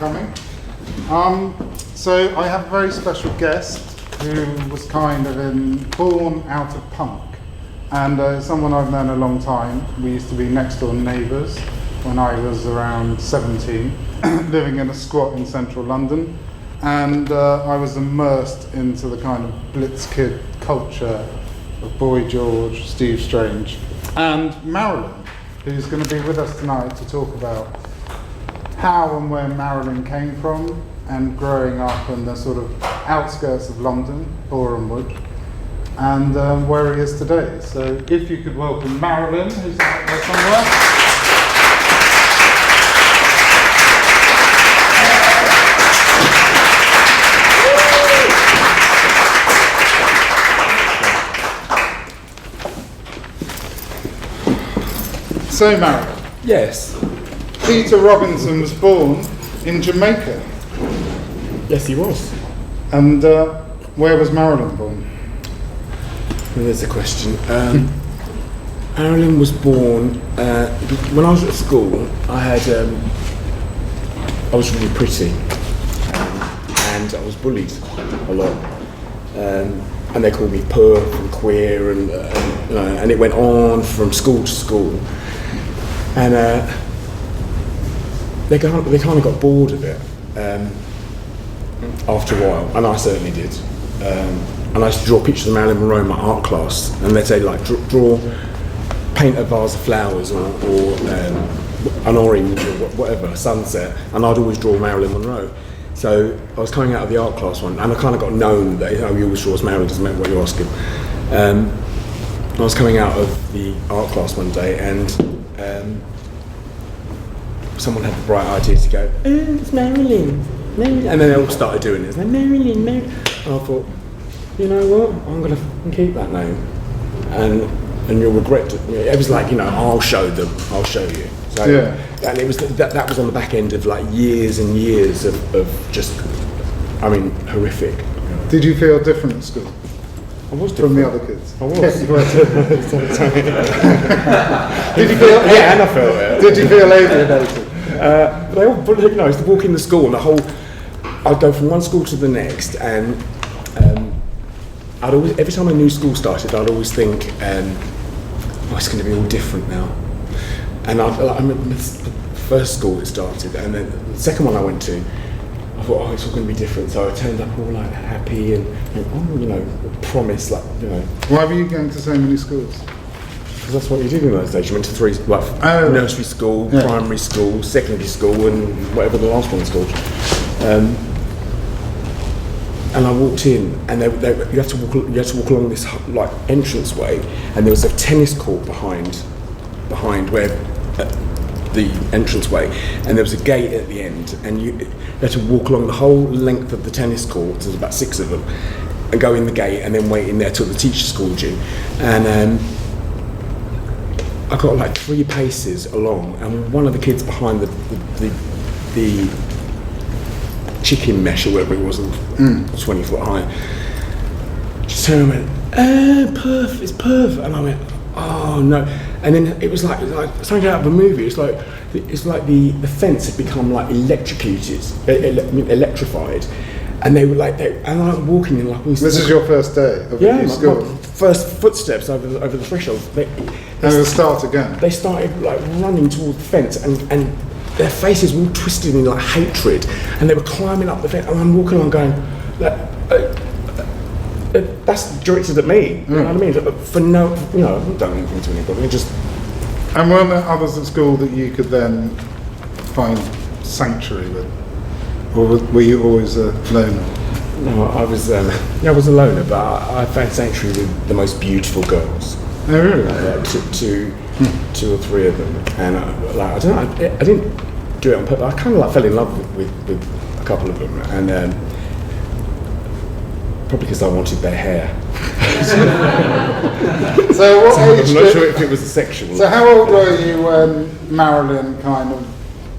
coming. So I have a very special guest who was kind of born out of punk, and someone I've known a long time. We used to be next door neighbours when I was around 17, living in a squat in central London, and I was immersed into the kind of Blitz kid culture of Boy George, Steve Strange, and Marilyn, who's going to be with us tonight to talk about how and where Marilyn came from and growing up in the sort of outskirts of London, Boreham Wood, and where he is today. So if you could welcome Marilyn, who's out there somewhere. So Marilyn. Yes. Peter Robinson was born in Jamaica. Yes, he was. And where was Marilyn born? Well, there's a question. Marilyn was born when I was at school. I was really pretty, and I was bullied a lot, and they called me perv and queer, and it went on from school to school, and they kind of got bored of it after a while, and I certainly did. And I used to draw pictures of Marilyn Monroe in my art class, and they'd say like paint a vase of flowers or an orange or whatever, sunset, and I'd always draw Marilyn Monroe. So I was coming out of the art class one, and I kind of got known that you always draw as Marilyn, doesn't matter what you're asking. I was coming out of the art class one day, and someone had the bright idea to go, it's Marilyn, and then they all started doing it. It's like Marilyn. And I thought, you know what? I'm gonna keep that name, and you'll regret it. It was like, I'll show them, I'll show you. So, yeah. And it was that was on the back end of like years and years of just, horrific. Did you feel different at school? I was From different. the other kids? I was. Yes, you were. Did you feel? Yeah, and I felt it. Did you feel alienated? They all, I used to walk in the school, and I'd go from one school to the next, and I'd always, every time a new school started, I'd always think, it's going to be all different now. And I remember the first school that started, and then the second one I went to, I thought, it's all going to be different. So I turned up all like happy and promise, Why were you going to so many schools? Because that's what you did in those days. You went to three, nursery school, primary school, secondary school, and whatever the last one's called. And I walked in, and you had to walk along this like entranceway, and there was a tennis court behind where the entranceway, and there was a gate at the end, and you had to walk along the whole length of the tennis court. There's about 6 of them, and go in the gate, and then wait in there till the teachers called you. And I got like 3 paces along, and one of the kids behind the chicken mesh or whatever it was, 20 foot high, just turned and went, perf, it's perf, and I went, oh no. And then it was like something out of a movie. It's like the fence had become like electrified, and they were like, and I was walking in like. This is your first day of new school. My first footsteps over the threshold. They'll start again. They started like running toward the fence, and their faces were all twisted in like hatred, and they were climbing up the fence, and I'm walking along going, that's directed at me. You know what I mean? For no, I haven't done anything to anybody. Just. And weren't there others at school that you could then find sanctuary with, or were you always a loner? No, I was a loner, but I found sanctuary with the most beautiful girls. Oh really? Two or 3 of them, and I didn't do it on purpose. I kind of fell in love with a couple of them, and probably because I wanted their hair. So what age? I'm not sure if it was a sexual. So how old were you when Marilyn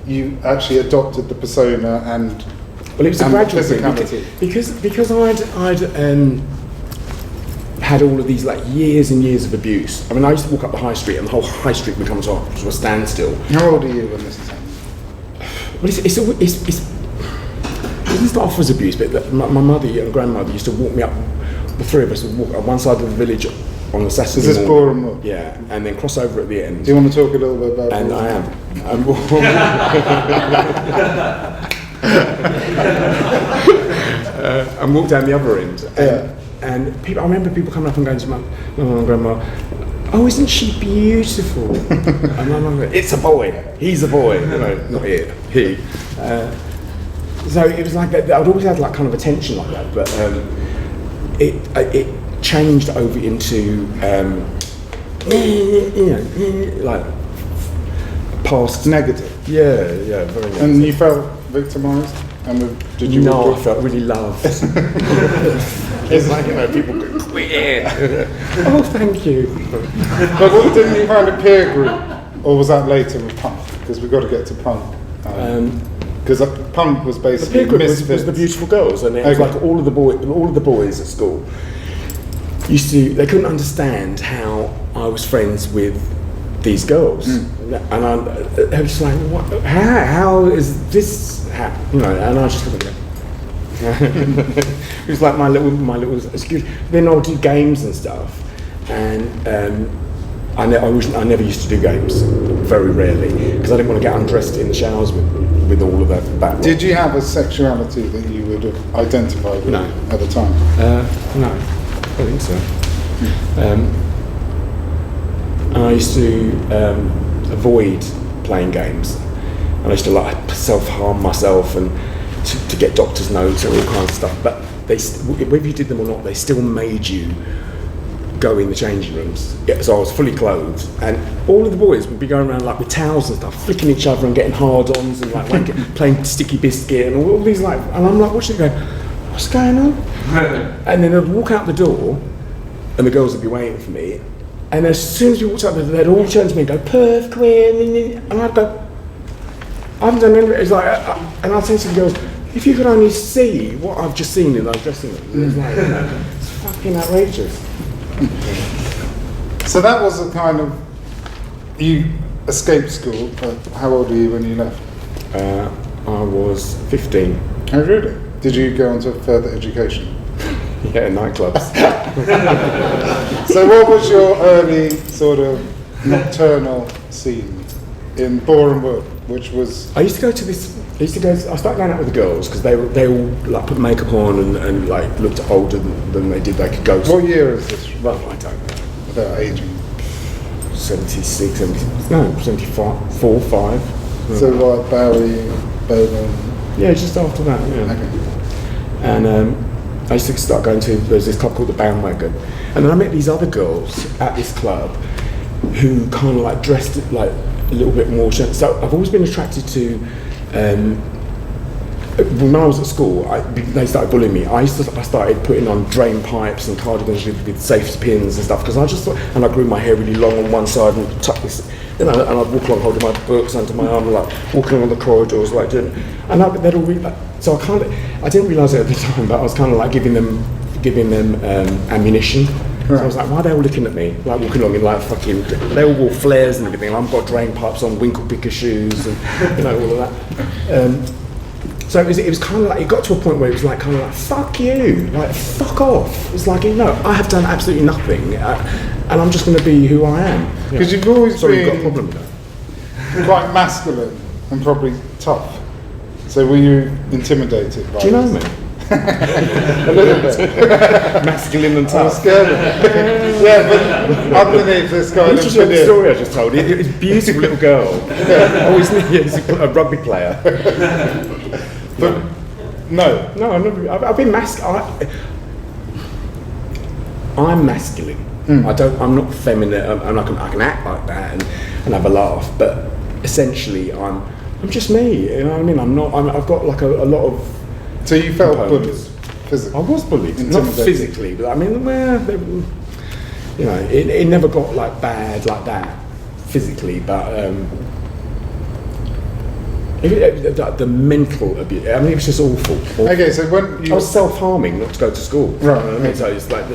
you actually adopted the persona and? Well, it was a gradual thing because I'd had all of these like years and years of abuse. I mean, I used to walk up the high street, and the whole high street would come to a standstill. How old are you when this is happening? Well, This not offers abuse, but my mother and grandmother used to walk me up. The three of us would walk on one side of the village on a Saturday Is this morning. Boreham Wood? Yeah, and then cross over at the end. Do you want to talk a little bit about And Boreham I am. And walk down the other end. And people, I remember people coming up and going to my mum and grandma, "Oh, isn't she beautiful?" And my mum goes, "It's a boy. He's a boy." You know, not he. So it was like that. I'd always had like kind of attention like that, but it changed over into like past Negative. Yeah, very negative. And you felt victimised? And did you? No, I felt really loved. It's like, people go, "Quit." Oh, thank you. But didn't you find a peer group, or was that later with punk? Because we've got to get to punk. Because punk was The basically peer group was misfits. the beautiful girls, and it was like all of the boys at school they couldn't understand how I was friends with these girls, and I was just like, what? How is this happening? And I was just like, it was like my little excuse. Then I would do games and stuff, and I never used to do games, very rarely, because I didn't want to get undressed in the showers with all of that. Did you have a sexuality that you would have identified with at the time? No, I don't think so. And I used to avoid playing games, and I used to like self-harm myself and to get doctor's notes and all kinds of stuff. But whether you did them or not, they still made you go in the changing rooms. Yeah, so I was fully clothed, and all of the boys would be going around like with towels and stuff, flicking each other and getting hard-ons and like playing sticky biscuit and all these like. And I'm like watching, going, "What's going on?" And then I'd walk out the door, and the girls would be waiting for me. And as soon as we walked out, they'd all turn to me and go, "Perth queen," and I'd go, "I haven't done anything." It's like, and I'd say to the girls, "If you could only see what I've just seen in those dressing rooms," it's like, it's fucking outrageous. So that was a kind of, you escaped school. How old were you when you left? I was 15. Oh, really? Did you go on to further education? Yeah, nightclubs. So what was your early sort of nocturnal scene in Boreham Wood, which was... I started going out with the girls because they all like put makeup on and like looked older than they did. They could go. What year is this? Well, I don't know. Without aging. 76, 74, 5. So like Bowie, Bowman... Yeah, just after that, yeah. Okay. And I used to start going to, there's this club called the Bandwagon, and then I met these other girls at this club who kind of like dressed like a little bit more. So I've always been attracted to, when I was at school, they started bullying me. I started putting on drain pipes and cardigans with safety pins and stuff, because I just thought, and I grew my hair really long on one side and tucked this, and I'd walk along holding my books under my arm, like walking along the corridors, like doing, and they'd all read that. So I didn't realise it at the time, but I was kind of like giving them ammunition. Right. So I was like, why are they all looking at me? Like walking along in like fucking, they all wore flares and everything, and I've got drain pipes on, winkle picker shoes, and all of that. So it was kind of like, it got to a point where it was like kind of like, fuck you, like fuck off. It's like, I have done absolutely nothing, and I'm just going to be who I am. Because you've always Sorry, been you've got a problem with that. Quite masculine and probably tough. So were you intimidated by Do you know me? A little bit. Masculine and I tough. was scared of it. Yeah, but underneath this kind of Which is the story I just told you. It was a beautiful little girl. Always a rugby player. But no. No, I've been masculine. I'm masculine. I'm not feminine. I can act like that and have a laugh, but essentially I'm just me. You know what I mean? I've got like a lot of. So you felt bullied components. physically? I was bullied, not physically, but I mean, it never got like bad like that physically, but the mental abuse. I mean, it was just awful. Okay, so when you... I was self-harming not to go to school. Right. You know what I mean? So it's like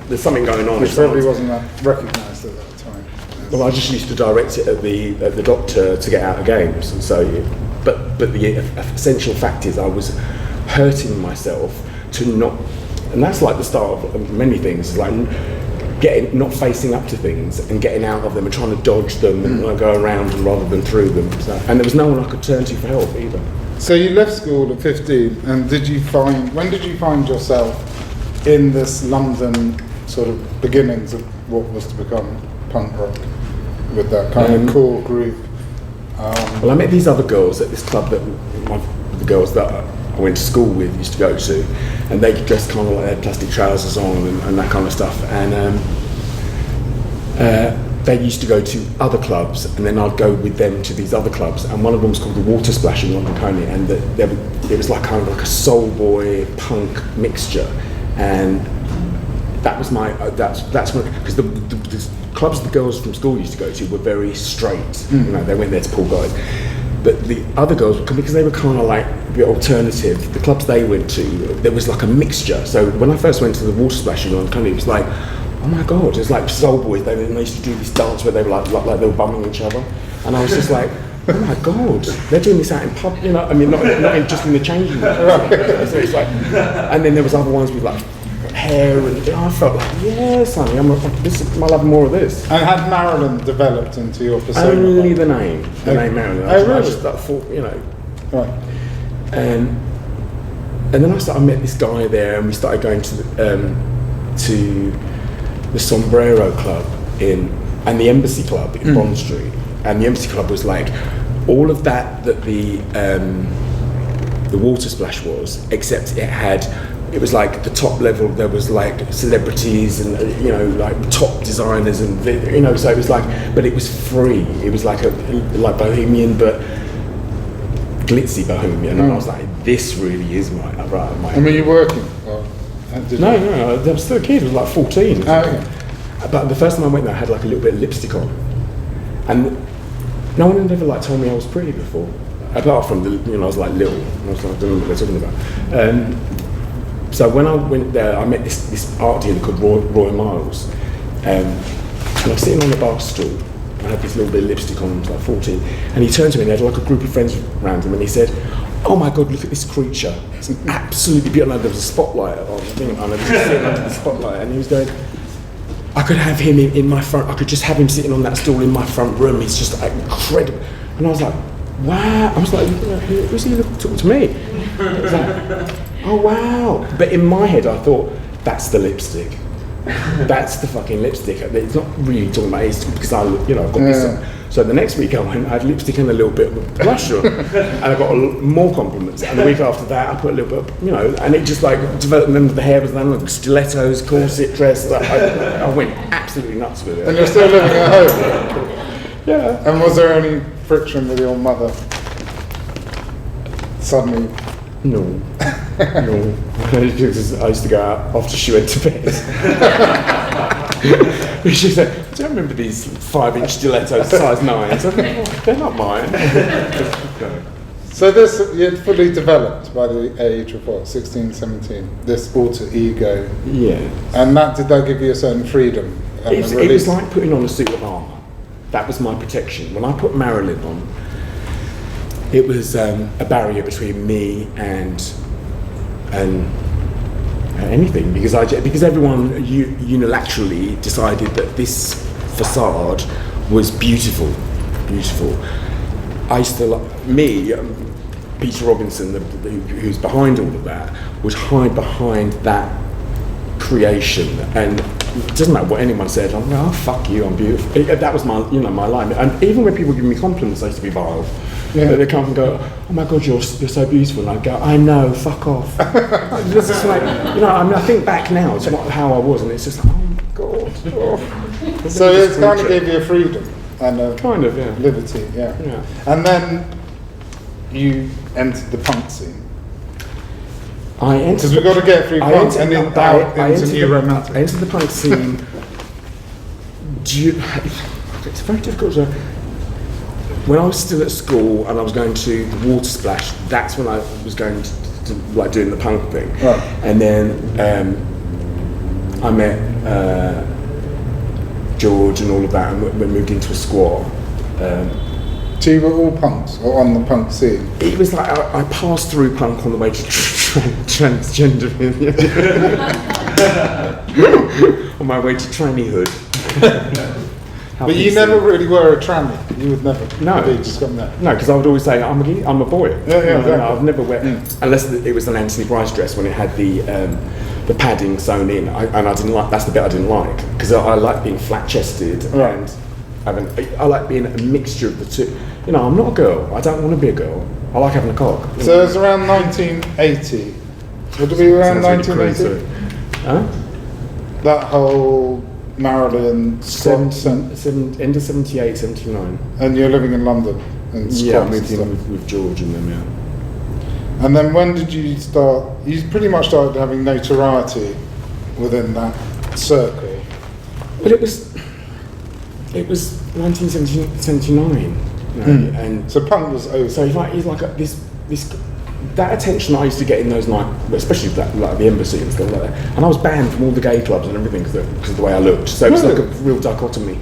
there's something going on. Which probably wasn't that recognised at that time. Well, I just used to direct it at the doctor to get out of games, and so. But the essential fact is I was hurting myself to not, and that's like the start of many things. It's like not facing up to things and getting out of them and trying to dodge them and like, go around them rather than through them. So, and there was no one I could turn to for help either. So you left school at 15, and when did you find yourself in this London sort of beginnings of what was to become punk rock, with that kind of core group? Well, I met these other girls at this club that the girls that I went to school with used to go to, and they dressed kind of like they had plastic trousers on and that kind of stuff. And they used to go to other clubs, and then I'd go with them to these other clubs. And one of them was called the Water Splash in London Coney, and it was like kind of like a soul boy punk mixture. And that was my that's when, because the clubs the girls from school used to go to were very straight. You know, they went there to pull guys. But the other girls would come because they were kind of like a bit alternative. The clubs they went to, there was like a mixture. So when I first went to the Water Splash in London, it was like, oh my God, it's like soul boys. They used to do this dance where they were like they were bumming each other, and I was just like, oh my God, they're doing this out in pub. You know, I mean, not just in the changing room. So it's like, and then there was other ones with like hair, and I felt like, yes, honey, I'll have more of this. And had Marilyn developed into your persona? Only the name Marilyn. I just thought, you know. Right. And then I met this guy there, and we started going to the Sombrero Club and the Embassy Club in Bond Street. And the Embassy Club was like all of that the Water Splash was, except it was like the top level. There was like celebrities and you know, like top designers and you know. So it was like, but it was free. It was like like Bohemian, but glitzy Bohemian. And I was like, this really is my. And were you working? Or no, I was still a kid. I was like 14. Oh, okay. But the first time I went there, I had like a little bit of lipstick on, and no one had ever like told me I was pretty before. Apart from I was like little. I was like, I don't know what they're talking about. So when I went there, I met this art dealer called Roy Miles, and I was sitting on the bar stool. I had this little bit of lipstick on. I was like 14, and he turned to me and he had like a group of friends around him, and he said, "Oh my God, look at this creature! It's an absolutely beautiful." There was a spotlight on the thing, and I was just sitting under the spotlight, and he was going, "I could have him in my front. I could just have him sitting on that stool in my front room. He's just like, incredible." And I was like, "Wow!" I was like, "Who's he talking to me?" I was like, "Oh wow!" But in my head, I thought, "That's the lipstick. That's the fucking lipstick." It's not really talking about it because I've got this. So the next week I went, I had lipstick and a little bit of blush on, and I got more compliments. And the week after that, I put a little bit, and it just like developed. And then the hair was then like stilettos, corset dress. I went absolutely nuts with it. And you're still living at home? Yeah. And was there any friction with your mother? Suddenly? No. Because I used to go out after she went to bed. She said, "Do you remember these 5-inch stilettos, size 9s?" I said, "Oh, they're not mine." So this, you'd fully developed by the age of what, 16, 17, this alter ego. Yeah. And did that give you a certain freedom? It was like putting on a suit of armour. That was my protection. When I put Marilyn on, it was a barrier between me and anything, because everyone unilaterally decided that this facade was beautiful. I used to Peter Robinson, who's behind all of that, would hide behind that creation, and it doesn't matter what anyone said. I'm like, "Oh fuck you, I'm beautiful." That was my my line. And even when people give me compliments, I used to be vile. Yeah. They come and go, "Oh my God, you're so beautiful," and I go, "I know, fuck off." It's just like, I think back now, it's not how I was, and it's just like, oh my God. Oh. So it kind of gave you a freedom and a kind of, liberty, yeah. And then you entered the punk scene. Because we've got to get through punk and then into new romantic. I entered the punk scene. It's very difficult to. When I was still at school and I was going to the Water Splash, that's when I was going to like doing the punk thing. Right. And then I met George and all of that, and we moved into a squad. So you were all punks, or on the punk scene? It was like I passed through punk on the way to transgender. On my way to trannyhood. But you never really were a tranny. You would never. No. Be just got that. No, because I would always say I'm a boy. Yeah, exactly. I've never wear unless it was an Anthony Bryce dress when it had the padding sewn in, and I didn't like. That's the bit I didn't like because I like being flat chested and I like being a mixture of the two. I'm not a girl. I don't want to be a girl. I like having a cock. So it was around 1980. Would it be around 1980? Huh? That whole Marilyn, Scott, End of 78, 79. and you're living in London. And Yeah, I Scots moved and in stuff. with George and them, yeah. And then when did you start? You pretty much started having notoriety within that circle. But it was 1979, and So punk was over. so it's like this that attention I used to get in those nights, especially like the embassy and stuff like that. And I was banned from all the gay clubs and everything because of the way I looked. So it was like a real dichotomy.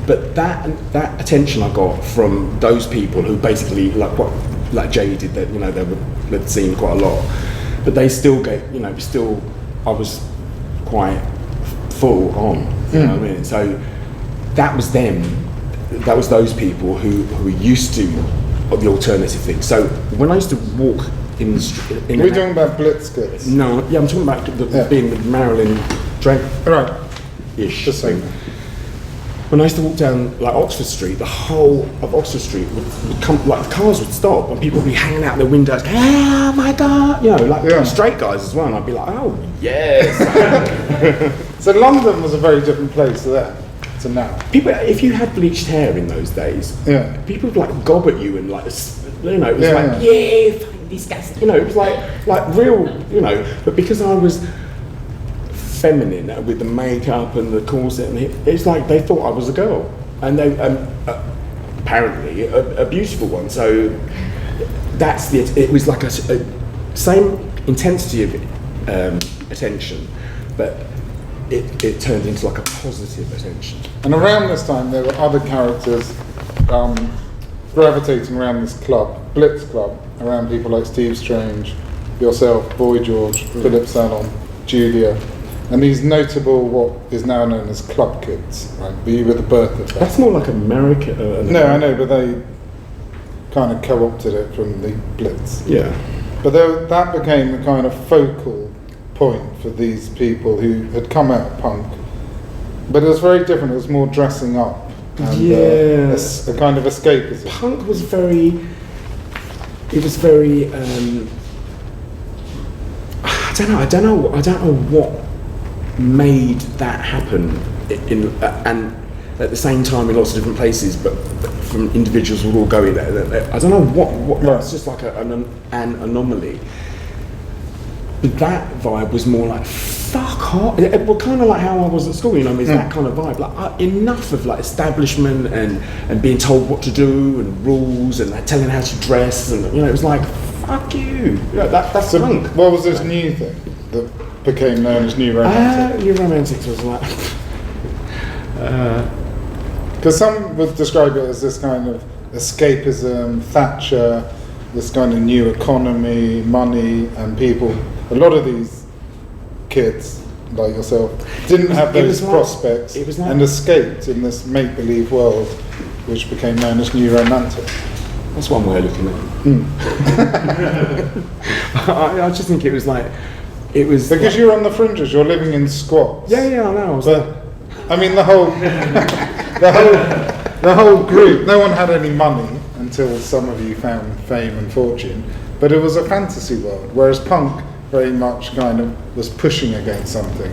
But that attention I got from those people who basically like jaded, that they'd seen quite a lot, but they still I was quite full on. You know what I mean? So that was them. That was those people who were used to the alternative thing. So when I used to walk in the street, We're talking about blitz kids. No, yeah, I'm talking about being the Marilyn drag-ish Just thing. saying. When I used to walk down like Oxford Street, the whole of Oxford Street would come, like the cars would stop and people would be hanging out their windows, oh my God, straight guys as well, and I'd be like, oh yes. So London was a very different place then to now. People, if you had bleached hair in those days, people would like gob at you and like, it was fucking these guys, it was like real, but because I was feminine with the makeup and the corset, and it's like they thought I was a girl, and they apparently a beautiful one. So that's it was like a same intensity of attention, but it turned into like a positive attention. And around this time there were other characters gravitating around this club, Blitz Club, around people like Steve Strange, yourself, Boy George, Philip Salon, Julia. And these notable, what is now known as club kids, right? But you were the birth of that. That's more like America. No, I know, but they kind of co-opted it from the Blitz. Yeah. But that became a kind of focal point for these people who had come out of punk. But it was very different. It was more dressing up and a kind of escapism. Punk was very. It was very. I don't know what made that happen and at the same time in lots of different places, but from individuals who were all going there. I don't know what that's just like an anomaly. But that vibe was more like fuck off. Well, kind of like how I was at school, it's that kind of vibe. Like enough of like establishment and being told what to do and rules and like, telling how to dress, and it was like fuck you. That's So punk. what was this new thing that became known as New Romantic? New Romantics was like Because some would describe it as this kind of escapism, Thatcher, this kind of new economy, money, and people. A lot of these kids, like yourself, didn't have those prospects and escaped in this make-believe world, which became known as New Romantic. That's one way of looking at it. I just think it was like, because like, you're on the fringes, you're living in squats. Yeah, I know. I mean, the whole group. No one had any money until some of you found fame and fortune, but it was a fantasy world. Whereas punk very much kind of was pushing against something.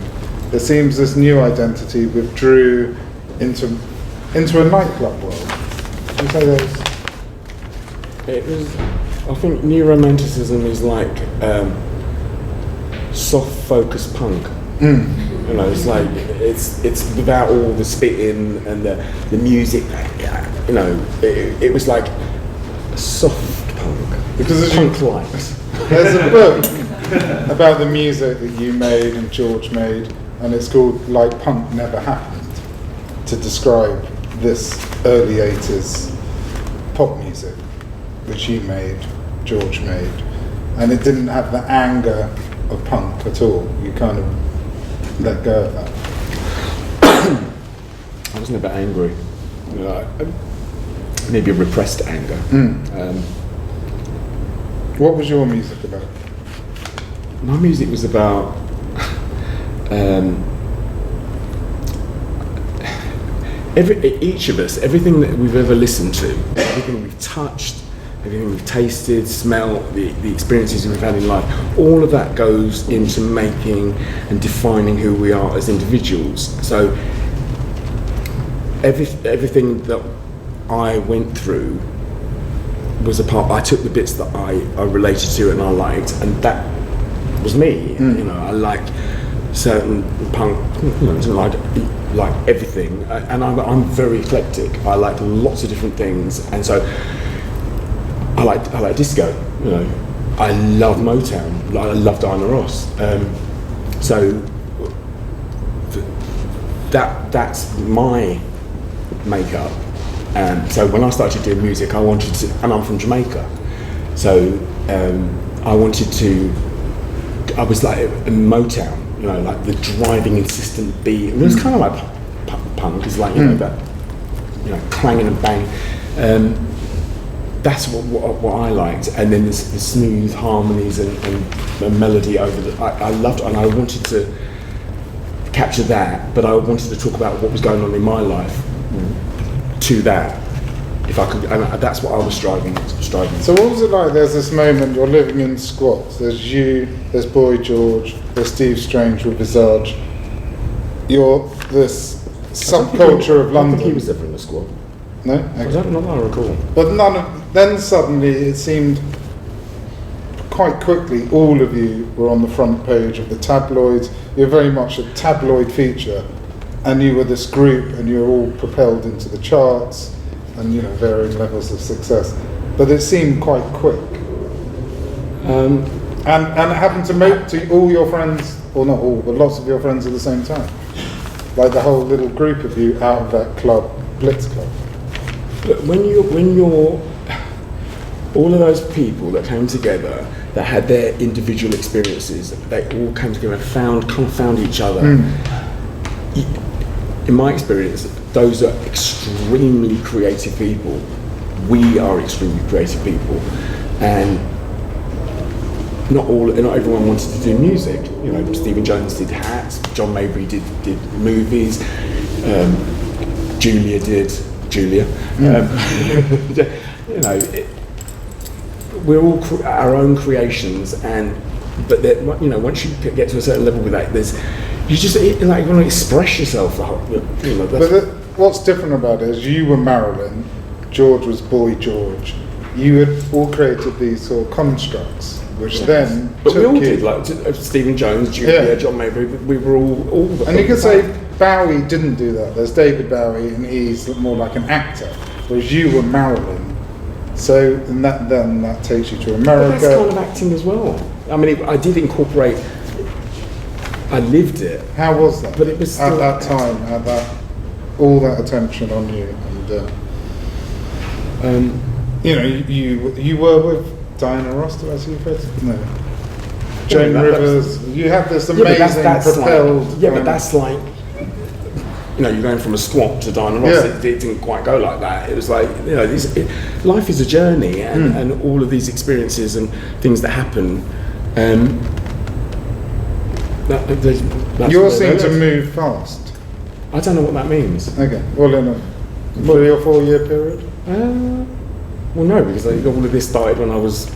It seems this new identity withdrew into a nightclub world. Would you say those? It was. I think New Romanticism is like soft focus punk. It's like it's without all the spitting and the music. It was like soft punk. Because punk light. There's a book about the music that you made and George made, and it's called Like Punk Never Happened, to describe this early 80s pop music which you made, George made. and it didn't have the anger of punk at all. You kind of let go of that. I wasn't a bit angry. You know, maybe a repressed anger. What was your music about? My music was about each of us, everything that we've ever listened to, everything we've touched, everything we've tasted, smelled, the experiences we've had in life, all of that goes into making and defining who we are as individuals. So everything that I went through was a part. I took the bits that I related to and I liked, and that was me. You know, I liked certain punk, you know, like everything, and I'm very eclectic. I like lots of different things, and so I like disco. You know, I love Motown. I love Diana Ross. So that's my makeup. So when I started doing music, I wanted to, and I'm from Jamaica, so I wanted to. I was like in Motown. You know, like the driving, insistent beat. It was kind of like punk. It's like, you know, that, you know, clanging and bang. That's what I liked. And then the smooth harmonies and melody over the. I loved, and I wanted to capture that, but I wanted to talk about what was going on in my life to that. If I could, and that's what I was striving. So what was it like? There's this moment you're living in squats. There's you. There's Boy George. There's Steve Strange with Visage. You're this subculture of London. I think he was ever in the squad. No, I don't know. I recall. But then suddenly it seemed quite quickly all of you were on the front page of the tabloids. You're very much a tabloid feature, and you were this group, and you were all propelled into the charts. And you know, varying levels of success, but it seemed quite quick. And it happened to make to all your friends, or not all, but lots of your friends at the same time. Like the whole little group of you out of that club, Blitz Club. But when you're all of those people that came together, that had their individual experiences, they all came together and found each other. In my experience, those are extremely creative people. We are extremely creative people, and not everyone wanted to do music. You know, Stephen Jones did hats, John Mabry did movies, Julia. You know, we're all our own creations, but you know, once you get to a certain level with that, you just like you want to express yourself. You know, what's different about it is you were Marilyn, George was Boy George. You had all created these sort of constructs, which then. But we all did, like Stephen Jones, Julia, John Mabry. We were all. And you could say Bowie didn't do that. There's David Bowie, and he's more like an actor, whereas you were Marilyn. So then that takes you to America. But that's kind of acting as well. I mean, I did incorporate. I lived it. How was that? But it was at that time, all that attention on you, and you know, you were with Diana Ross. Did I see your face? No. Joan Rivers. You had this amazing propelled. But that's like. You know, you're going from a squat to Diana Ross. It didn't quite go like that. It was like, you know, life is a journey, and all of these experiences and things that happen. Yours seem to move fast. I don't know what that means. Okay, well in a 3 or 4 year period? Well no, because all of this started when I was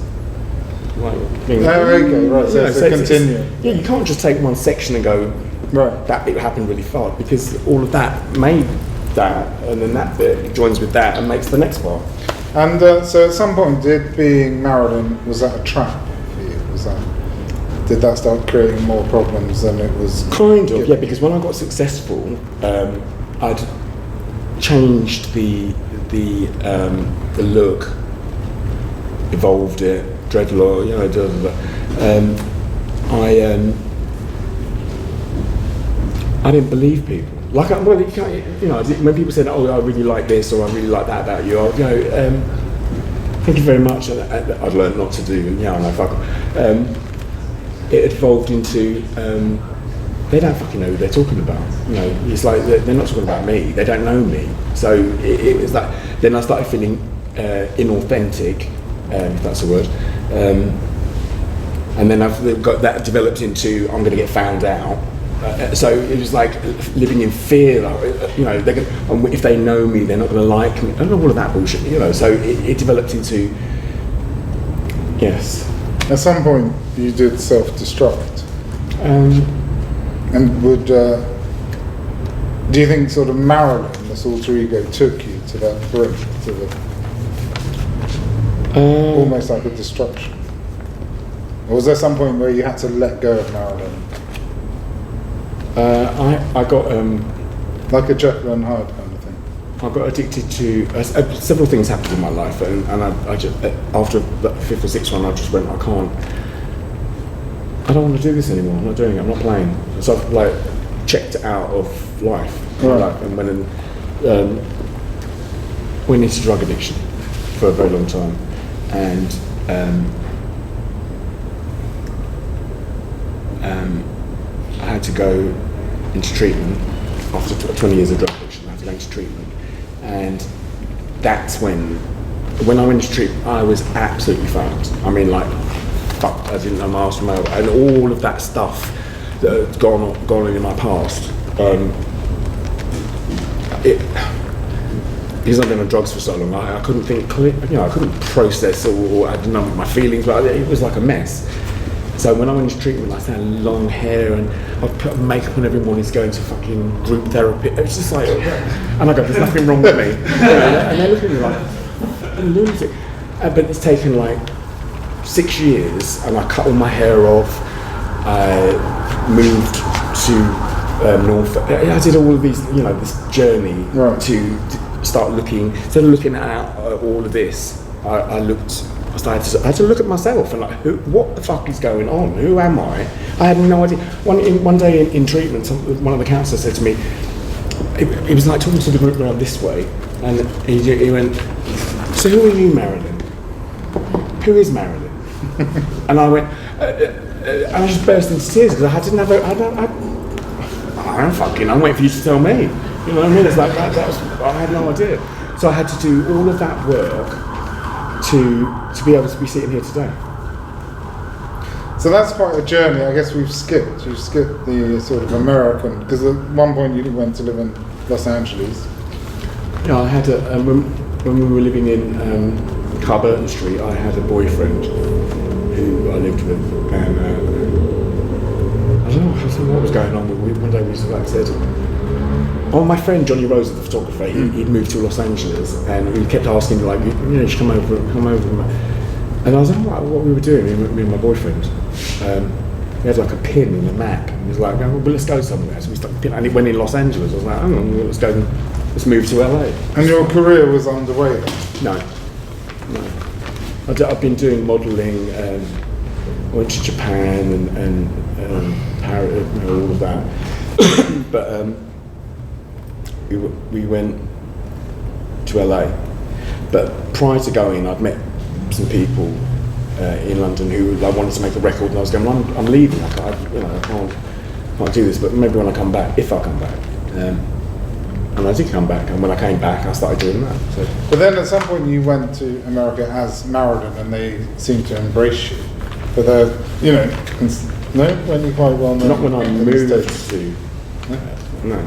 like... okay, right, so it's a continuum. Yeah, you can't just take one section and go, right, that bit happened really fast, because all of that made that, and then that bit joins with that and makes the next part. And so at some point, did being Marilyn, was that a trap for you? Did that start creating more problems than it was? Kind of, yeah, because when I got successful, I'd changed the look, evolved it, dreadlock, you know, I didn't believe people. Like, well, you know, when people said, "Oh, I really like this," or "I really like that about you," Thank you very much. I'd learned not to do, no, fuck. It evolved into, they don't fucking know who they're talking about. It's like they're not talking about me. They don't know me. So it was that. Then I started feeling inauthentic, if that's a word. And then I've got that developed into I'm going to get found out. So it was like living in fear. They're gonna, if they know me, they're not going to like me. I don't know, all of that bullshit. So it developed into yes. At some point, you did self-destruct. And would do you think sort of Marilyn, this alter ego, took you to that brink, to the almost like a destruction? Or was there some point where you had to let go of Marilyn? I got like a Jekyll and Hyde kind of thing. I got addicted to several things happened in my life, and I just after the fifth or sixth one, I just went, I don't want to do this anymore. I'm not doing it. I'm not playing. So I've like checked out of life, right. And went into drug addiction for a very long time, and I had to go into treatment after 20 years of drug addiction. I had to go into treatment, and that's when I went into treatment, I was absolutely fucked. I mean, like, fucked. I didn't know my arse from my elbow, and all of that stuff that had gone on in my past. Because I've been on drugs for so long, I couldn't think clear. I couldn't process or I didn't know my feelings, but it was like a mess. So when I went into treatment, I had long hair and I'd put makeup on every morning to go into fucking group therapy. It was just like, and I go, there's nothing wrong with me. And they look at me like, I'm a lunatic. But it's taken like 6 years, and I cut all my hair off. I moved to Norfolk. I did all of these, this journey right. to start looking. Instead of looking at all of this, I had to look at myself and like, what the fuck is going on? Who am I? I had no idea. One day in treatment, one of the counsellors said to me, it was like talking to the group around this way, and he went, so who are you, Marilyn? Who is Marilyn? And I went, and I just burst into tears because I didn't have I'm waiting for you to tell me. You know what I mean? It's like I had no idea. So I had to do all of that work to be able to be sitting here today. So that's quite a journey. I guess you've skipped the sort of American, because at one point you went to live in Los Angeles. Yeah, I had when we were living in Carburton Street, I had a boyfriend who I lived with, and I don't know what was going on. One day we just like said, my friend Johnny Rose, the photographer, he'd moved to Los Angeles, and he kept asking me like, you should come over. And I was like, what we were doing, me and my boyfriend. He had like a pin in the map, and he was like, well, let's go somewhere. So we stuck a pin, and it went in Los Angeles. I was like, let's move to LA. And your career was underway then? No. I've been doing modelling. I went to Japan and Paris, all of that. But we went to LA. But prior to going, I'd met some people in London who wanted to make a record, and I was going, I'm leaving. I can't do this. But maybe when I come back, if I come back. And I did come back, and when I came back, I started doing that. So. But then at some point you went to America as Marilyn, and they seemed to embrace you. For the, when you quite well known. Not when I moved to. No.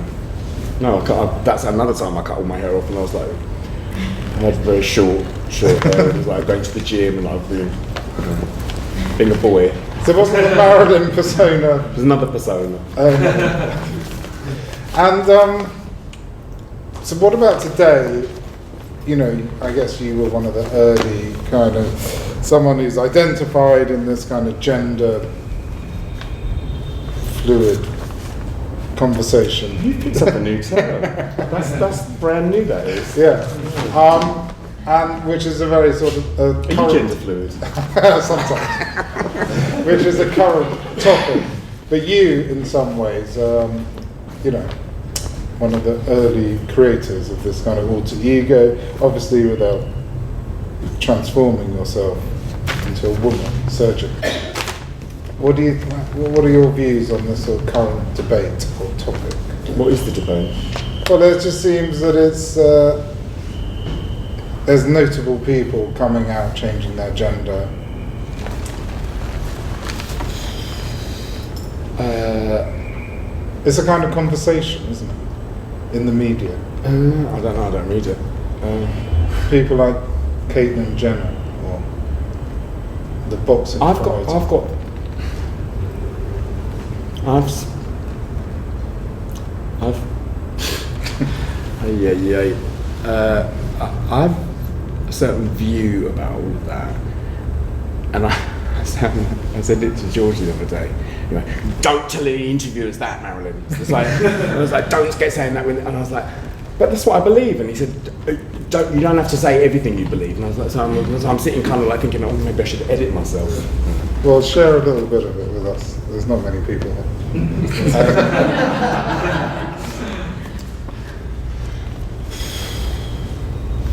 That's another time I cut all my hair off, and I was like, I had very short hair. It was like going to the gym, and I've been being a boy. So it wasn't the Marilyn persona. It was another persona. So what about today? I guess you were one of the early kind of someone who's identified in this kind of gender fluid conversation. You picked up a new term. That's brand new, that is. Yeah. And which is a very sort of Are you gender fluid? Sometimes. Which is a current topic. But you, in some ways, one of the early creators of this kind of alter ego, obviously without transforming yourself into a woman surgically. What are your views on this sort of current debate or topic? What is the debate? Well, it just seems that there's notable people coming out changing their gender. It's a kind of conversation, isn't it, in the media? I don't know. I don't read it. People like Caitlyn Jenner or the boxing fighter. I have a certain view about all of that, and I said it to Georgie the other day. You know, don't tell any interviewers that, Marilyn. It's like, I was like, don't get saying that. And I was like, but that's what I believe. And he said, you don't have to say everything you believe. And I was like, so I'm sitting kind of like thinking, oh, maybe I should edit myself. Well, share a little bit of it with us. There's not many people here.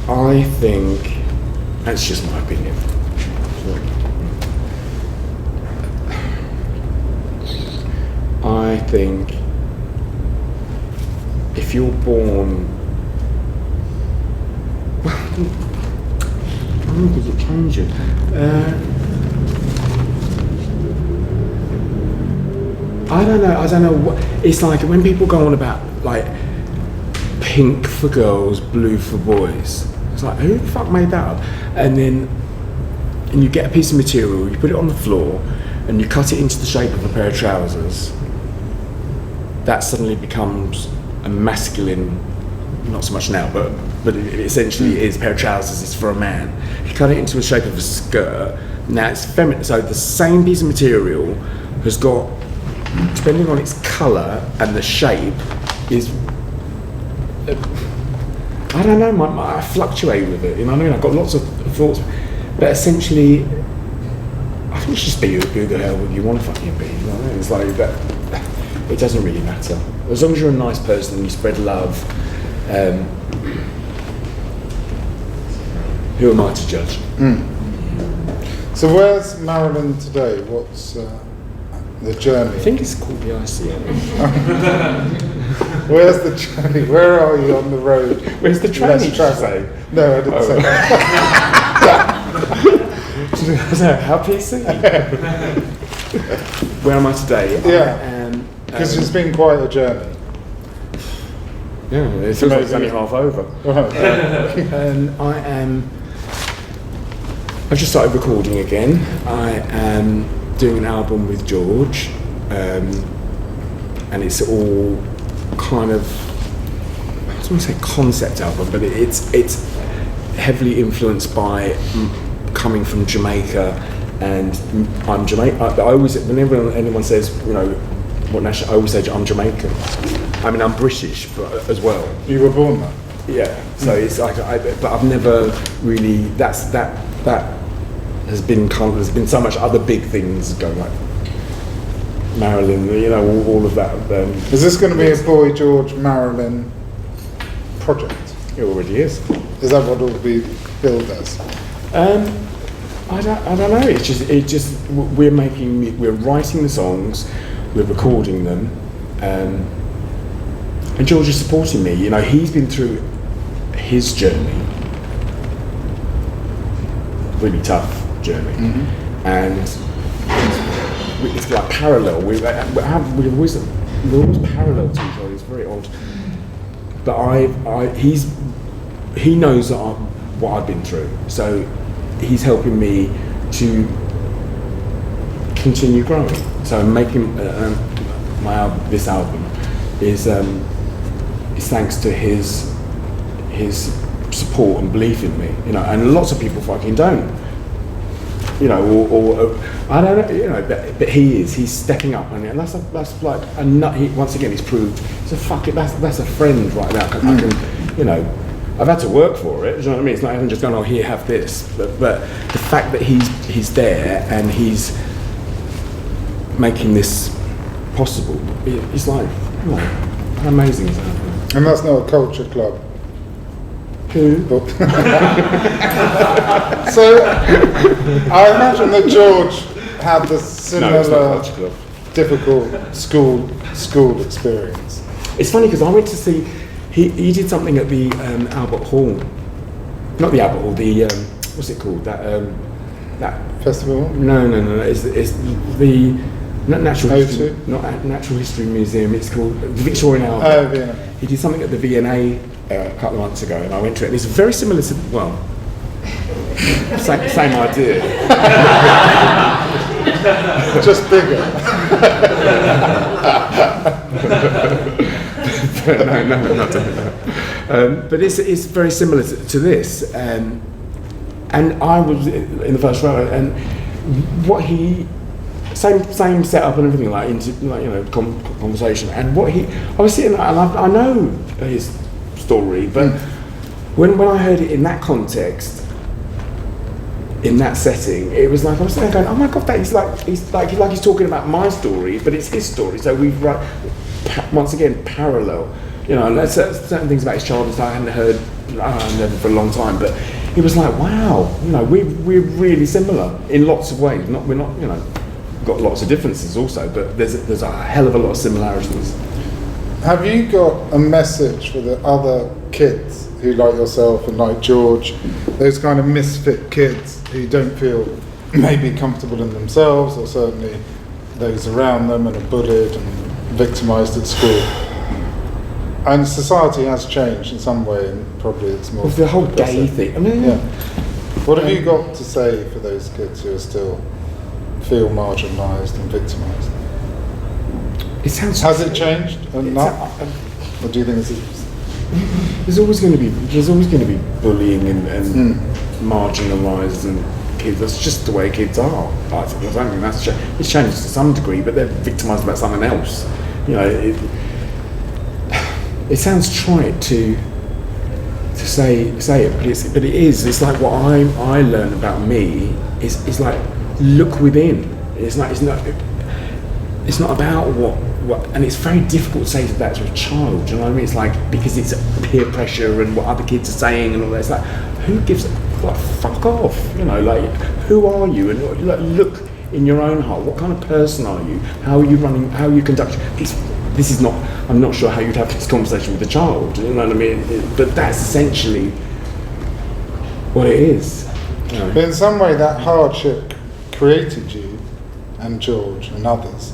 I think that's just my opinion. I think if you're born, does it change it? I don't know what it's like when people go on about like pink for girls, blue for boys. It's like, who the fuck made that up? And you get a piece of material, you put it on the floor, and you cut it into the shape of a pair of trousers. That suddenly becomes a masculine, not so much now, but it essentially is a pair of trousers. It's for a man. You cut it into the shape of a skirt. Now it's feminine. So the same piece of material has got, depending on its colour and the shape, is. I don't know. I fluctuate with it. You know what I mean? I've got lots of thoughts, but essentially, I think you should just be who the hell you want to fucking be. You know what I mean? It's like that. It doesn't really matter. As long as you're a nice person and you spread love, who am I to judge? So where's Marilyn today? What's the journey? I think it's called the ICM. Where's the journey? Where are you on the road? Where's the train? Did you say? No, I didn't say that. How PC? Where am I today? Yeah. Because it's been quite a journey. Yeah, it feels like it's only half over. And I've just started recording again. I am doing an album with George, and it's all kind of, I don't want to say concept album, but it's heavily influenced by coming from Jamaica, and I'm Jamaican. I always, whenever anyone says, you know, what national, I always say I'm Jamaican. I mean, I'm British, but as well. You were born there? Yeah. So it's like, but I've never really. That has been kind of. There's been so much other big things going, like Marilyn. You know, all of that. Is this going to be a Boy George Marilyn project? It already is. Is that what it will be billed as? I don't know. It's just we're writing the songs, we're recording them, and George is supporting me. You know, he's been through his journey, really tough journey, and it's like parallel. We're always parallel to each other. It's very odd, but he knows what I've been through, so he's helping me to continue growing. So making this album is thanks to his support and belief in me, you know, and lots of people fucking don't, you know, or I don't know, you know, but he's stepping up, and that's like a nut. Once again, he's proved that's a friend right now. I can, you know, I've had to work for it. Do you know what I mean? It's not even just going, oh, here, have this. But the fact that he's there and he's making this possible, it's like, oh, how amazing is that? And that's not a culture club Who? So I imagine that George had the No, similar it's not Culture Club. difficult school experience. It's funny because I went to see, he did something at the Albert Hall. Not the Albert Hall, the, what's it called? That Festival? No. It's the Natural O2? History, not Natural History Museum. It's called the Victorian Albert. Oh, Vienna. He did something at the V&A a couple of months ago, and I went to it. And it's very similar to, well, same idea. Just bigger. no, not that. But it's very similar to this. And I was in the first row, and what he same setup and everything, like conversation. And I was sitting there, and I know his story, but when I heard it in that context, in that setting, it was like I was sitting there going, "Oh my God, that is he's talking about my story, but it's his story." So we've once again parallel. There's certain things about his childhood I hadn't heard for a long time, but it was like, wow, we're really similar in lots of ways. We're not, got lots of differences also, but there's a hell of a lot of similarities. Have you got a message for the other kids who, like yourself and like George, those kind of misfit kids who don't feel maybe comfortable in themselves, or certainly those around them, and are bullied and victimised at school? And society has changed in some way, and probably it's more... With the whole gay thing. I mean, yeah. What have you got to say for those kids who are still feel marginalised and victimised? It sounds... Has it changed enough? Or do you think it's... There's always going to be bullying and marginalised and kids. That's just the way kids are. I don't think it's changed to some degree, but they're victimised about something else. It sounds trite to say it, but it is. It's like what I learned about me is like look within. It's not about what, and it's very difficult to say that to a child. Do you know what I mean? It's like because it's peer pressure and what other kids are saying and all that. It's like who gives a fuck off? Who are you? And look in your own heart. What kind of person are you? How are you running? How are you conducting? This is not. I'm not sure how you'd have this conversation with a child. You know what I mean? But that's essentially what it is. But in some way, that hardship created you and George and others.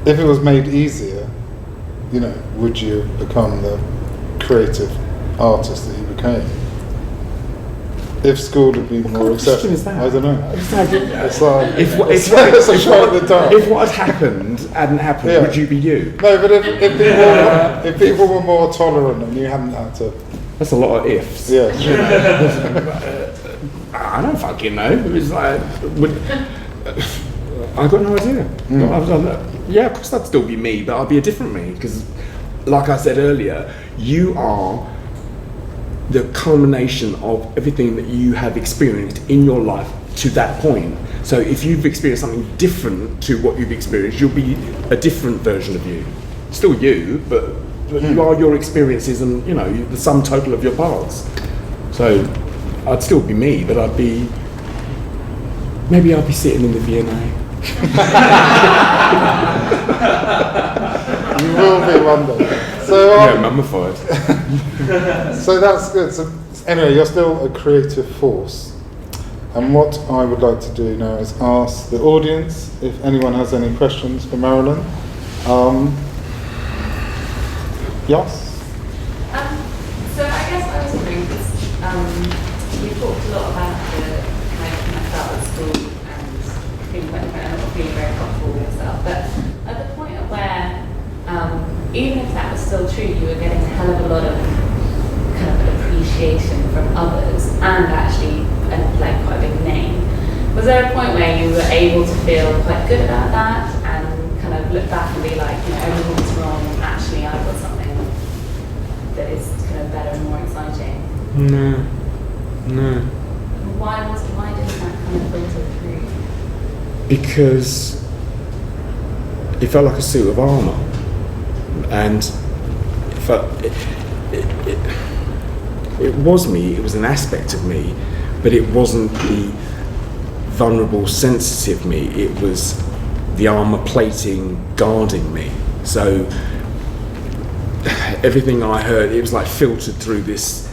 If it was made easier, would you become the creative artist that you became? If school had been more accepting, I don't know. It's like if what had happened hadn't happened, would you be you? No, but if people were more tolerant and you hadn't had to. That's a lot of ifs. Yeah. I don't fucking know. It was like, I got no idea. Yeah, of course that'd still be me, but I'd be a different me because, like I said earlier, you are the culmination of everything that you have experienced in your life to that point. So if you've experienced something different to what you've experienced, you'll be a different version of you. Still you, but you are your experiences and the sum total of your parts. So I'd still be me, but maybe I'll be sitting in the V&A. You will be one day. So, yeah, mummified. So that's good. So anyway, you're still a creative force. And what I would like to do now is ask the audience if anyone has any questions for Marilyn. Yes? So I guess I was wondering, because you talked a lot about the kind of start at school and feeling very comfortable with yourself, but at the point of where even if that was still true, you were getting a hell of a lot of kind of appreciation from others and actually quite a big name. Was there a point where you were able to feel quite good about that and kind of look back and be like, everyone's wrong, actually I've got something that is kind of better and more exciting? No. Why didn't that kind of filter through? Because it felt like a suit of armour. And It was me, it was an aspect of me, but it wasn't the vulnerable, sensitive me. It was the armour plating guarding me. So everything I heard, it was like filtered through this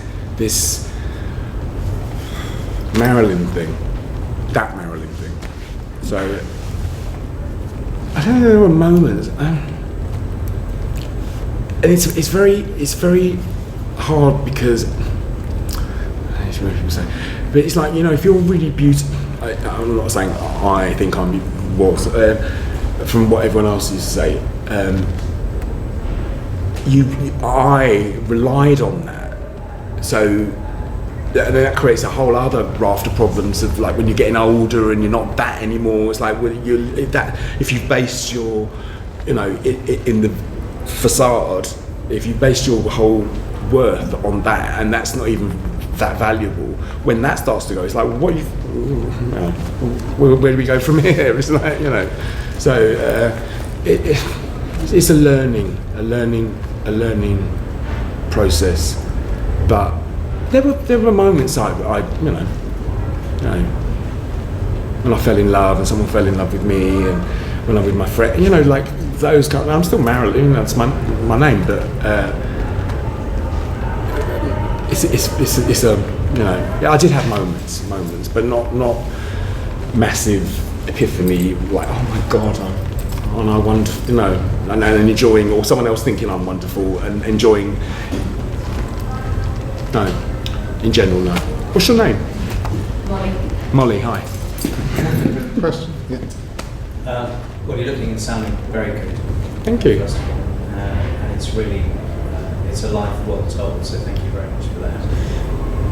Marilyn thing, that Marilyn thing. So I don't know, there were moments, and it's very hard because, I don't know what people say, but it's like, you know, if you're really beautiful, I'm not saying I think I was, from what everyone else used to say, I relied on that, so that creates a whole other raft of problems of like when you're getting older and you're not that anymore. It's like if you've based your, you know, in the facade, if you based your whole worth on that, and that's not even that valuable, when that starts to go, it's like, well, where do we go from here? It's like, you know, so it's a learning process, but there were moments I you know, when I fell in love and someone fell in love with me, and when I'm with my friend, you know, like those kind. I'm still Marilyn, that's my name, but it's a, you know, yeah, I did have moments, but not massive epiphany, like, oh my God, I wonder, you know, and enjoying, or someone else thinking I'm wonderful and enjoying. No, in general, no. What's your name? Molly. Molly, hi. Question? Yeah. Well, you're looking and sounding very good. Thank you. First of all. And it's really, it's a life well told, so thank you very much for that.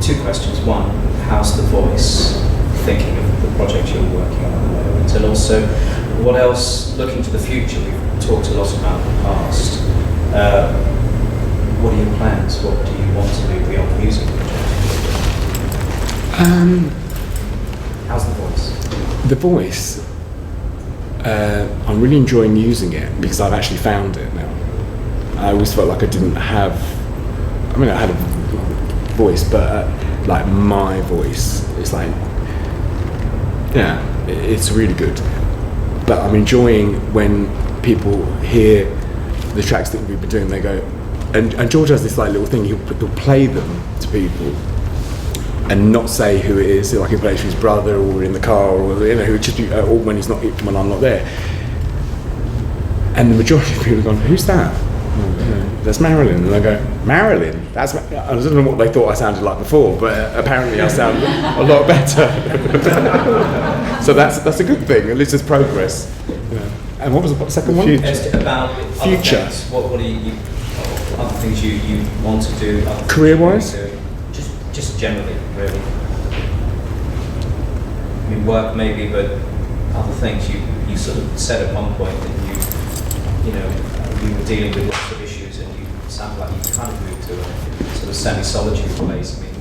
2 questions. One, how's the voice thinking of the project you're working on at the moment? And also, what else, looking to the future, we've talked a lot about the past. What are your plans? What do you want to do beyond the music project? How's the voice? The voice, I'm really enjoying using it because I've actually found it now. I always felt like I didn't have, I mean, I had a voice, but like my voice, it's like, yeah, it's really good. But I'm enjoying when people hear the tracks that we've been doing, they go, and George has this like little thing, he'll play them to people and not say who it is, like he'll play it to his brother or in the car, or, you know, just be, or when I'm not there. And the majority of people have gone, who's that? That's Marilyn. And I go, Marilyn? I don't know what they thought I sounded like before, but apparently I sound a lot better. So that's a good thing, at least there's progress. Yeah. And what was the second one? About future. What are you other things you want to do? Career-wise? Just generally, really. I mean, work maybe, but other things you sort of said at one point that you know, you were dealing with lots of issues, and you sound like you kind of moved to a sort of semi-solitude place. I mean,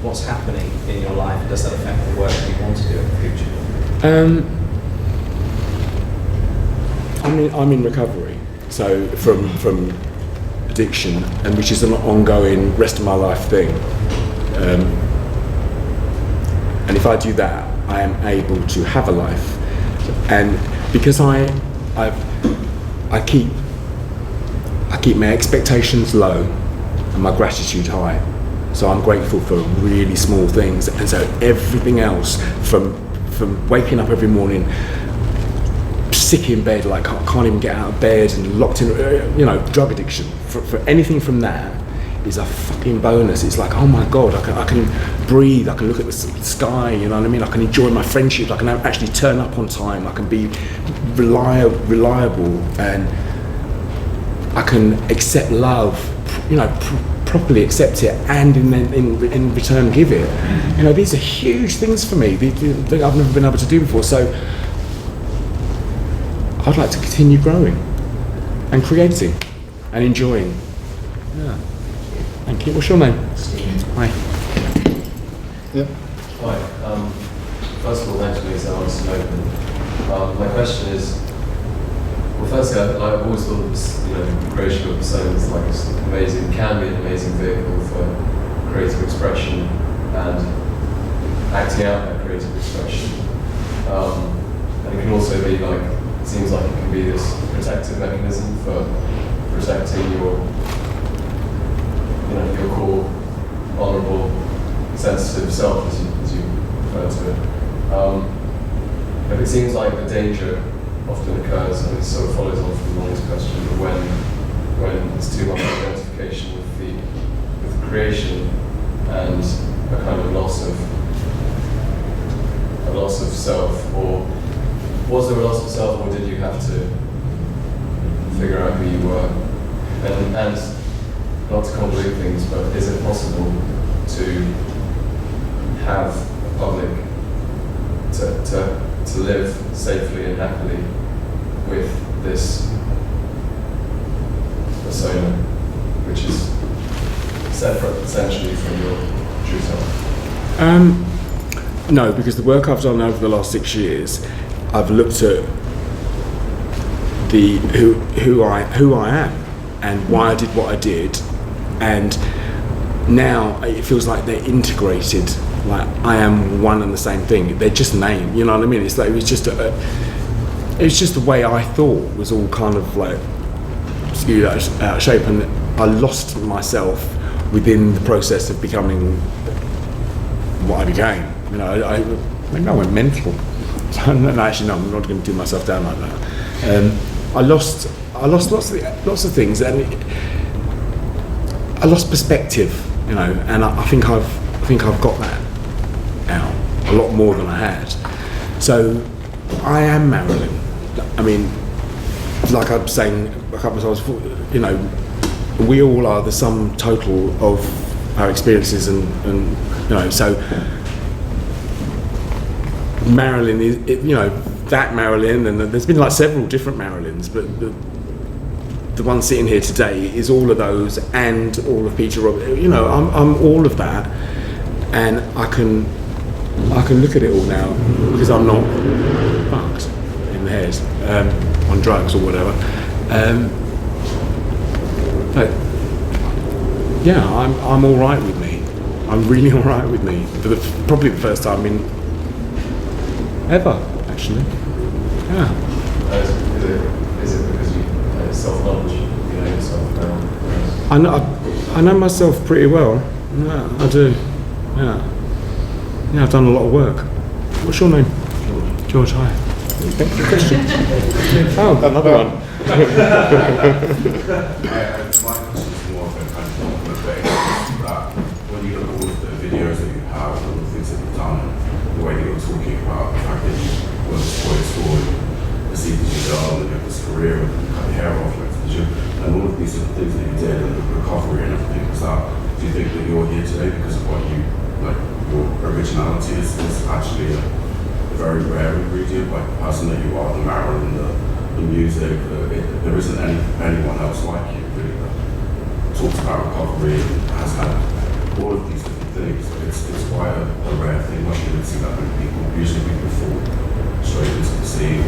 what's happening in your life? Does that affect the work that you want to do in the future? I'm in recovery, so from addiction, and which is an ongoing rest of my life thing. And if I do that, I am able to have a life, and because I keep my expectations low and my gratitude high. So I'm grateful for really small things, and so everything else, from waking up every morning sick in bed, like can't even get out of bed and locked in, you know, drug addiction, for anything from that is a fucking bonus. It's like, oh my God, I can breathe, I can look at the sky, you know what I mean? I can enjoy my friendships, I can actually turn up on time, I can be reliable, and I can accept love, you know, properly accept it, and in return give it. You know, these are huge things for me that I've never been able to do before. So I'd like to continue growing and creating and enjoying. Yeah. Thank you. What's your name? Steve. Hi. Yeah. Hi. First of all, thanks for being so honest and open. My question is, well, firstly, I've always thought this, you know, creation of personas like this amazing, can be an amazing vehicle for creative expression and acting out that creative expression. And it can also be like, it seems like it can be this protective mechanism for protecting your core, vulnerable, sensitive self, as you refer to it. But it seems like the danger often occurs, and it sort of follows on from Molly's question, but when there's too much identification with the creation and a kind of loss of self, or was there a loss of self, or did you have to figure out who you were? And not to convolute things, but is it possible to have a public, to live safely and happily with this persona, which is separate essentially from your true self? No, because the work I've done over the last 6 years, I've looked at who I am and why I did what I did, and now it feels like they're integrated. Like I am one and the same thing. They're just named. You know what I mean? It's like it was just the way I thought was all kind of like skewed out of shape, and I lost myself within the process of becoming what I became. You know, maybe I went mental. No, actually, no, I'm not going to do myself down like that. I lost lots of things, and I lost perspective. You know, and I think I've got that now a lot more than I had. So I am Marilyn. I mean, like I'm saying a couple of times before, you know, we all are the sum total of our experiences, and you know, so Marilyn is, you know, that Marilyn, and there's been like several different Marilyns, but the one sitting here today is all of those, and all of Peter Roberts. You know, I'm all of that, and I can look at it all now because I'm not fucked in the head on drugs or whatever. But yeah, I'm all right with me. I'm really all right with me. For probably the first time in ever, actually. Yeah. Is it because you self-knowledge, you know yourself now? I know myself pretty well. Yeah, I do. Yeah. Yeah, I've done a lot of work. What's your name? George. Hi. Thank you for the question. Oh, another one. My question is more of a kind of compliment based that when you look at all of the videos that you have, all the things that you've done, the way that you're talking about the fact that you went to boys' school, the seasons you go, and you have this career, and you cut your hair off, like the gym, and all of these different things that you did, and the recovery and everything, do you think that you're here today because of what you, like, your originality is actually a very rare ingredient, like the person that you are, the Marilyn, the music, there isn't anyone else like you really that talks about recovery and has had all of these different things. It's quite a rare thing. Like you don't see that many people. Usually people fall straight into the sea,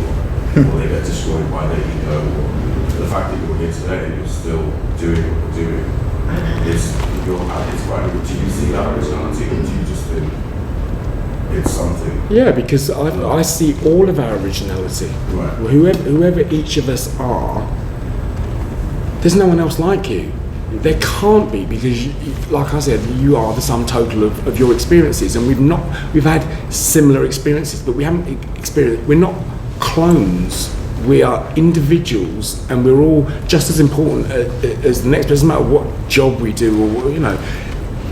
or they get destroyed by their ego. Or the fact that you're here today and you're still doing what you're doing it's quite. Do you see that originality, or do you just think it's something? Yeah, because I see all of our originality. Right. Whoever each of us are, there's no one else like you. There can't be, because, like I said, you are the sum total of your experiences, and we've had similar experiences, but we haven't experienced. We're not clones. We are individuals, and we're all just as important as the next person. No matter what job we do, or you know.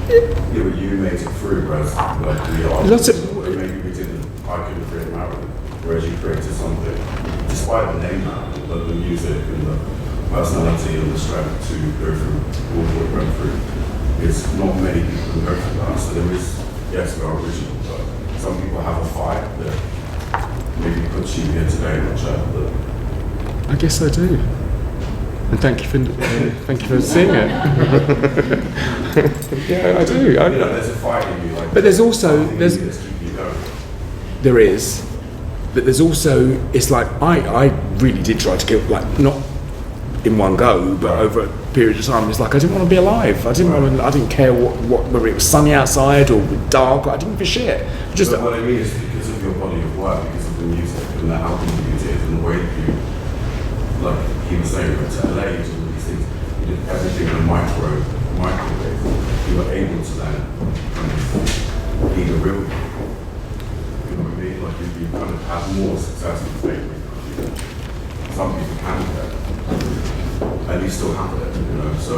Yeah, but you made it through, whereas like we are. Maybe we didn't. I couldn't create Marilyn, whereas you created something, despite the name Marilyn, but the music and the personality and the strength to go through all what we went through. It's not many people who go through that. So there is, yes, we are original, but some people have a fight that maybe puts you here today in the chat. I guess I do. And thank you for seeing it. Yeah, I do. There's a fight in you, like, but there's also that's keep you going. there is, but there's also, it's like I really did try to kill, like, not in one go, but over a period of time, it's like I didn't want to be alive. I didn't care whether it was sunny outside or dark. I didn't give a shit. Just but what I mean is because of your body of work, because of the music and the album you did and the way you, like he was saying, you went to LA, you did all these things, you did everything in a microwave. You were able to then kind of be the real. You know what I mean? Like you kind of have more success and fame. Some people can get, and you still have it, you know. So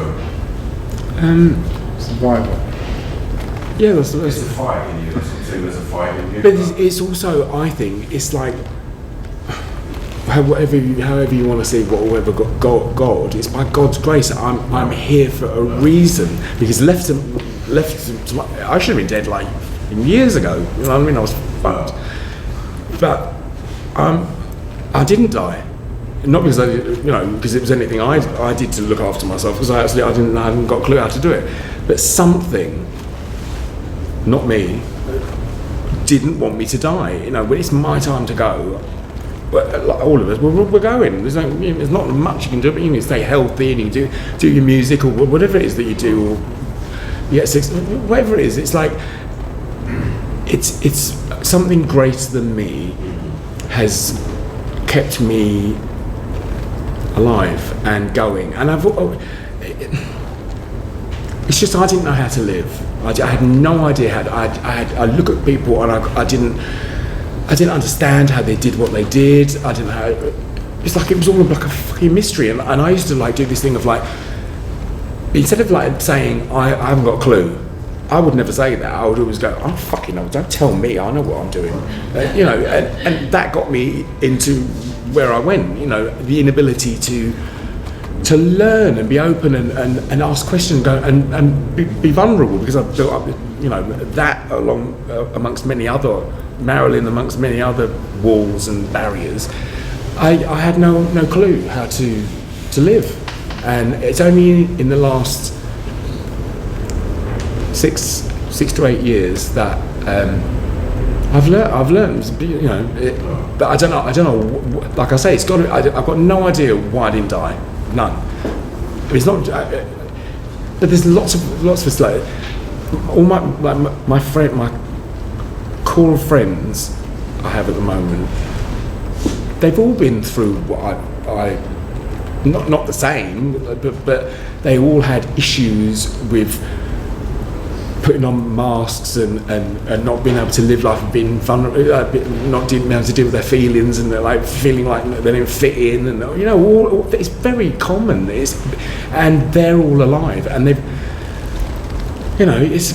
survival. Yeah, there's a fight in you. That's what I'm saying. There's a fight in you. But it's also, I think, it's like however you want to say whatever God, it's by God's grace. I'm here for a reason, because left to I should have been dead like years ago. You know what I mean? I was fucked. But I didn't die. Not because because it was anything I did to look after myself, because I hadn't got a clue how to do it. But something, not me, didn't want me to die. You know, when it's my time to go, but like all of us, we're going. There's not much you can do, but you can stay healthy and you can do your music or whatever it is that you do, or whatever it is. It's like it's something greater than me has kept me alive and going, and it's just I didn't know how to live. I had no idea how. I look at people and I didn't understand how they did what they did. I didn't know. It's like it was all like a fucking mystery, and I used to like do this thing of like, instead of like saying I haven't got a clue, I would never say that. I would always go, I fucking know. Don't tell me. I know what I'm doing. And that got me into where I went. You know, the inability to learn and be open and ask questions and be vulnerable, because I've built up, that along amongst many other, Marilyn amongst many other walls and barriers. I had no clue how to live, and it's only in the last 6 to 8 years that I've learned, but I don't know. Like I say, I've got no idea why I didn't die. None. It's not. But there's lots of us, like all my core of friends I have at the moment. They've all been through what I not the same, but they all had issues with putting on masks and not being able to live life and being vulnerable, not being able to deal with their feelings, and they're like feeling like they don't fit in, and all it's very common. And they're all alive, and they've, it's.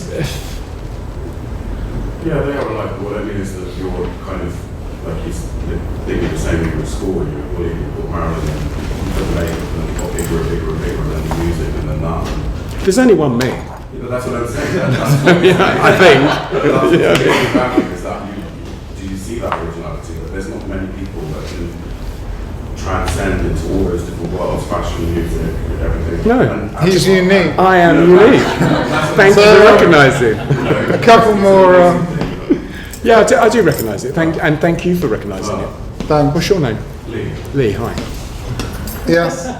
Yeah, they are alive. What I mean is that you're kind of like they did the same thing with school. You were bullied, you got Marilyn, and you got made, and then you got bigger and bigger and bigger, and then the music, and then that. There's only one me. That's what I'm saying. I think. Is that do you see that originality? That there's not many people that can transcend into all those different worlds, fashion, music, everything. No, he's unique. I am unique. Thank you for recognising. A couple more. Yeah, I do recognise it. Thank you for recognising it. Thanks. What's your name? Lee. Hi. Yes. Hi.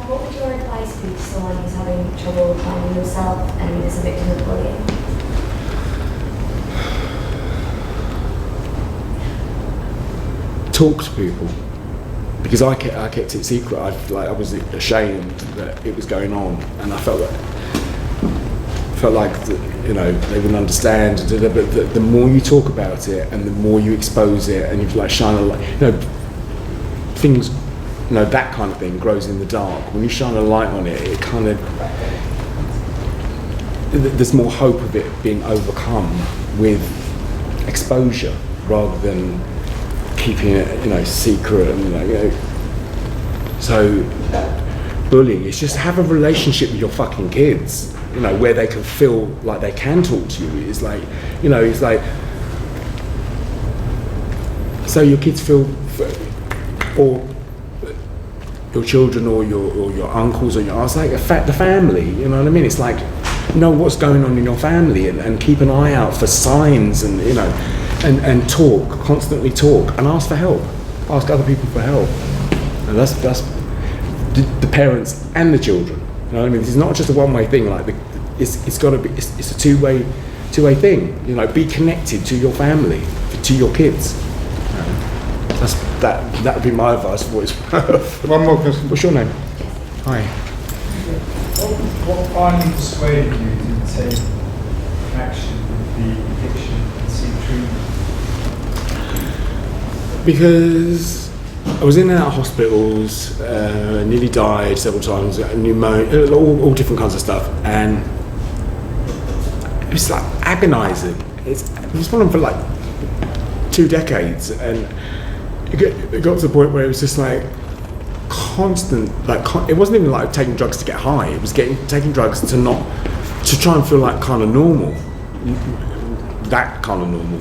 What would your advice be to someone who's having trouble finding themselves and is a victim of bullying? Talk to people, because I kept it secret. I was ashamed that it was going on, and I felt like they wouldn't understand. But the more you talk about it, and the more you expose it, and you like shine a light, things. That kind of thing grows in the dark. When you shine a light on it, it kind of there's more hope of it being overcome with exposure rather than keeping it, secret. And so bullying is just have a relationship with your fucking kids. Where they can feel like they can talk to you. It's like, it's like, so your kids feel, or your children or your uncles or your aunts, like the family, you know what I mean? It's like, know what's going on in your family and keep an eye out for signs and, and constantly talk and ask for help. Ask other people for help. And the parents and the children. You know what I mean? This is not just a one-way thing. Like it's got to be. It's a two-way thing. You know, be connected to your family, to your kids. That would be my advice for what it's worth. One more question. What's your name? Hi. What finally persuaded you to take action with the addiction and seek treatment? Because I was in and out of hospitals, nearly died several times, pneumonia, all different kinds of stuff, and it was like agonising. It was one of them for like 2 decades, and it got to the point where it was just like constant, like it wasn't even like taking drugs to get high. It was taking drugs to try and feel like kind of normal, that kind of normal,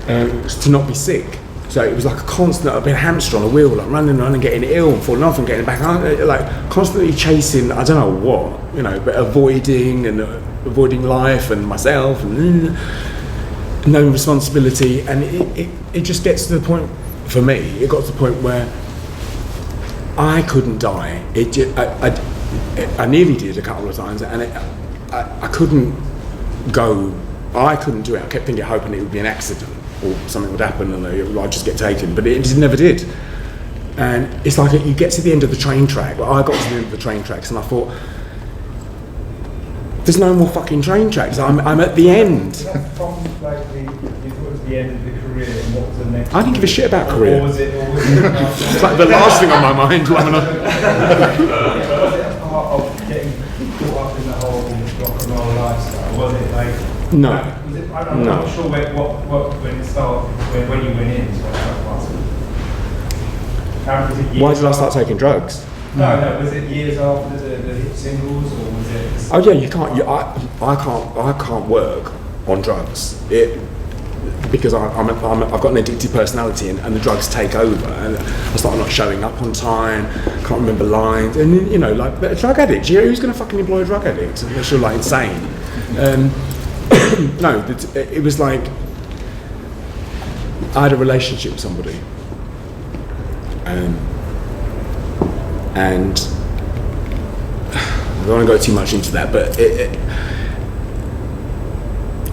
to not be sick. So it was like a constant, I've been a hamster on a wheel, like running around and getting ill and falling off and getting back on, like constantly chasing, I don't know what, you know, but avoiding life and myself and no responsibility. And it just gets to the point, for me, it got to the point where I couldn't die. I nearly did a couple of times, and I couldn't do it. I kept thinking, hoping it would be an accident or something would happen and I'd just get taken, but it just never did. And it's like you get to the end of the train track. Well, I got to the end of the train tracks and I thought, there's no more fucking train tracks. I'm at the end. From like you thought it was the end of the career, and what was the next? I didn't give a shit about career. Or was it It's like the last thing on my mind. was it a part of getting caught up in the whole rock and roll lifestyle? Was it like No. Was it, I'm not sure when it started, when you went in. So was it Why did I start taking drugs? No, was it years after the hit singles, or was it? Oh yeah, you can't. I can't work on drugs. Because I've got an addictive personality, and the drugs take over, and I start not showing up on time. Can't remember lines, and you know, like but a drug addict. Who's going to fucking employ a drug addict unless you're like insane? No, it was like I had a relationship with somebody, and I don't want to go too much into that, but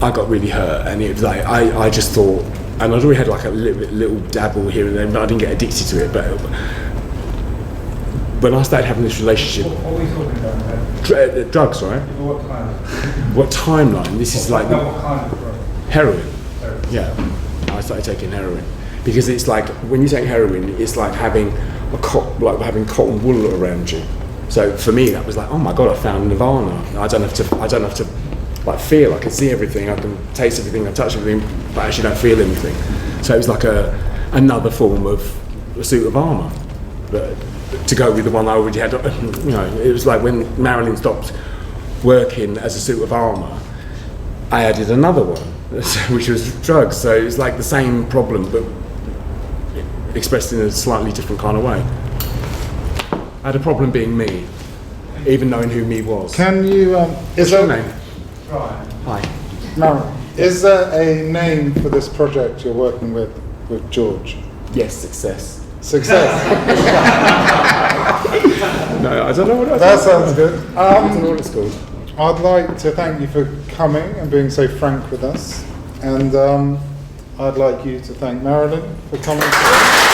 I got really hurt, and it was like I just thought, and I'd already had like a little dabble here and there, but I didn't get addicted to it. But when I started having this relationship, What are we talking about? drugs, right? What kind of? What timeline? This is like What kind of drug? heroin. Yeah, I started taking heroin because it's like when you take heroin, it's like having having cotton wool around you. So for me, that was like, oh my god, I found nirvana. I don't have to like feel. I can see everything. I can taste everything. I touch everything, but I actually don't feel anything. So it was like another form of a suit of armour, but to go with the one I already had. You know, it was like when Marilyn stopped working as a suit of armour, I added another one, which was drugs. So it was like the same problem, but expressed in a slightly different kind of way. I had a problem being me, even knowing who me was. Can you, What's your name? Right. Hi. Marilyn, is there a name for this project you're working with George? Yes, success. Success. No, I don't know what it is. That sounds good. I don't know what it's called. I'd like to thank you for coming and being so frank with us, and I'd like you to thank Marilyn for coming today.